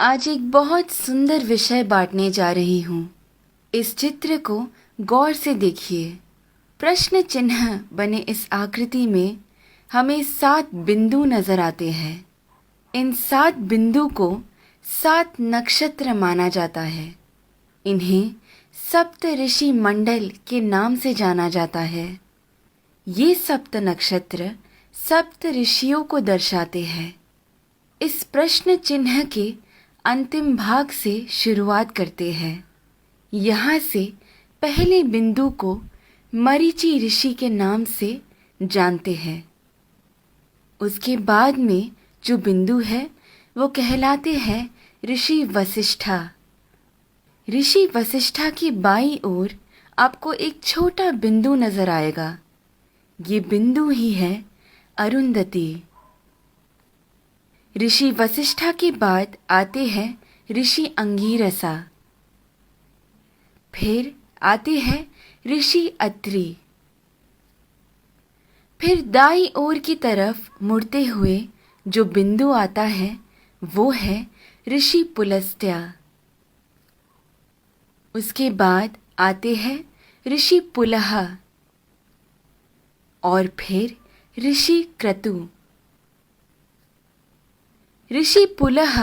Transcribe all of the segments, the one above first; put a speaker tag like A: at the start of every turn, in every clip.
A: आज एक बहुत सुंदर विषय बांटने जा रही हूँ। इस चित्र को गौर से देखिए। प्रश्न चिन्ह बने इस आकृति में हमें 7 बिंदु नजर आते हैं। इन 7 बिंदु को 7 नक्षत्र माना जाता है। इन्हें सप्त ऋषि मंडल के नाम से जाना जाता है। ये सप्त नक्षत्र सप्त ऋषियों को दर्शाते हैं। इस प्रश्न चिन्ह के अंतिम भाग से शुरुआत करते हैं। यहाँ से पहले बिंदु को मरीचि ऋषि के नाम से जानते हैं। उसके बाद में जो बिंदु है वो कहलाते हैं ऋषि वशिष्ठा। ऋषि वशिष्ठा की बाईं ओर आपको एक छोटा बिंदु नजर आएगा। ये बिंदु ही है अरुंधति। ऋषि वशिष्ठा के बाद आते हैं ऋषि अंगीरसा। फिर आते हैं ऋषि अत्रि। फिर दाईं ओर की तरफ मुड़ते हुए जो बिंदु आता है वो है ऋषि पुलस्त्य। उसके बाद आते हैं ऋषि पुलह और फिर ऋषि क्रतु। ऋषि पुलह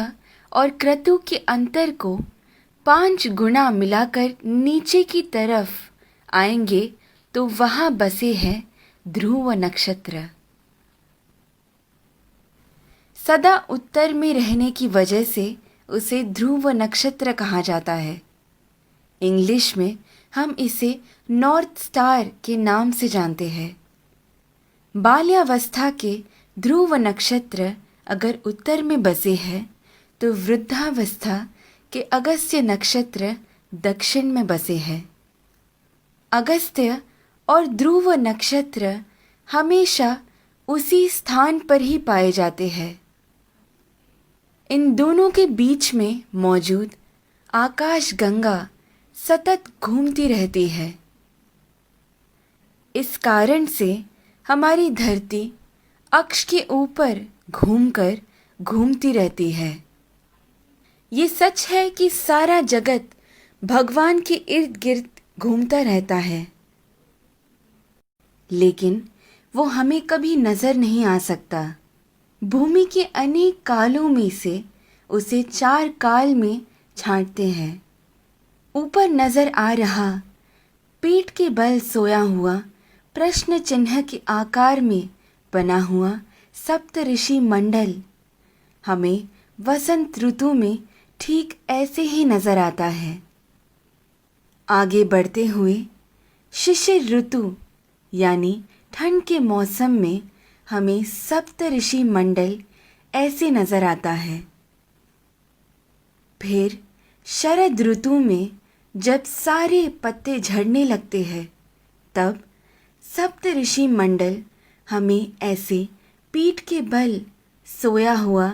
A: और क्रतु के अंतर को 5 गुना मिलाकर नीचे की तरफ आएंगे तो वहां बसे हैं ध्रुव नक्षत्र। सदा उत्तर में रहने की वजह से उसे ध्रुव नक्षत्र कहा जाता है। इंग्लिश में हम इसे नॉर्थ स्टार के नाम से जानते हैं। बाल्यावस्था के ध्रुव नक्षत्र अगर उत्तर में बसे हैं तो वृद्धावस्था के अगस्त्य नक्षत्र दक्षिण में बसे हैं। अगस्त्य और ध्रुव नक्षत्र हमेशा उसी स्थान पर ही पाए जाते हैं। इन दोनों के बीच में मौजूद आकाश गंगा सतत घूमती रहती है। इस कारण से हमारी धरती अक्ष के ऊपर घूमकर घूमती रहती है। ये सच है कि सारा जगत भगवान के इर्द गिर्द घूमता रहता है, लेकिन वो हमें कभी नजर नहीं आ सकता। भूमि के अनेक कालों में से उसे 4 काल में छांटते हैं। ऊपर नजर आ रहा पीठ के बल सोया हुआ प्रश्न चिन्ह के आकार में बना हुआ सप्त ऋषि मंडल हमें वसंत ऋतु में ठीक ऐसे ही नजर आता है। आगे बढ़ते हुए शिशिर ऋतु यानी ठंड के मौसम में हमें सप्त ऋषि मंडल ऐसे नजर आता है। फिर शरद ऋतु में जब सारे पत्ते झड़ने लगते हैं तब सप्त ऋषि मंडल हमें ऐसे पीठ के बल सोया हुआ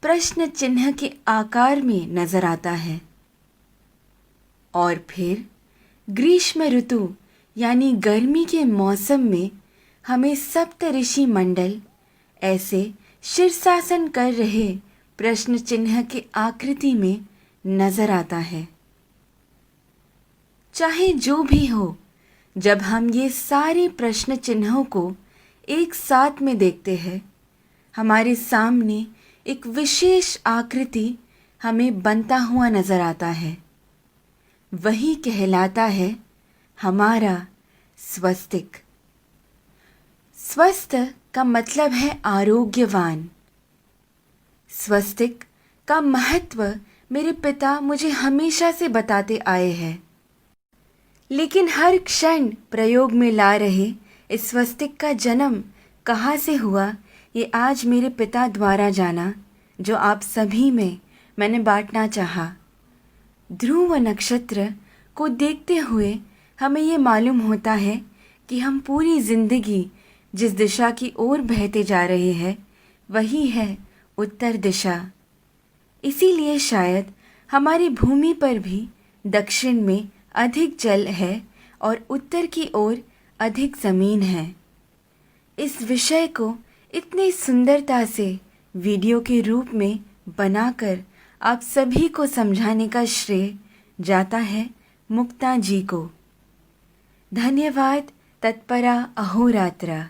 A: प्रश्न चिन्ह के आकार में नजर आता है। और फिर ग्रीष्म ऋतु यानी गर्मी के मौसम में हमें सप्त ऋषि मंडल ऐसे शीर्षासन कर रहे प्रश्न चिन्ह के आकृति में नजर आता है। चाहे जो भी हो, जब हम ये सारे प्रश्न चिन्हों को एक साथ में देखते हैं, हमारे सामने एक विशेष आकृति हमें बनता हुआ नजर आता है। वही कहलाता है हमारा स्वस्तिक। स्वस्थ का मतलब है आरोग्यवान। स्वस्तिक का महत्व मेरे पिता मुझे हमेशा से बताते आए हैं, लेकिन हर क्षण प्रयोग में ला रहे इस स्वस्तिक का जन्म कहाँ से हुआ ये आज मेरे पिता द्वारा जाना, जो आप सभी में मैंने बांटना चाहा। ध्रुव नक्षत्र को देखते हुए हमें ये मालूम होता है कि हम पूरी जिंदगी जिस दिशा की ओर बहते जा रहे हैं वही है उत्तर दिशा। इसीलिए शायद हमारी भूमि पर भी दक्षिण में अधिक जल है और उत्तर की ओर अधिक ज़मीन है। इस विषय को इतनी सुंदरता से वीडियो के रूप में बनाकर आप सभी को समझाने का श्रेय जाता है मुक्ता जी को। धन्यवाद तत्परा अहोरात्रा।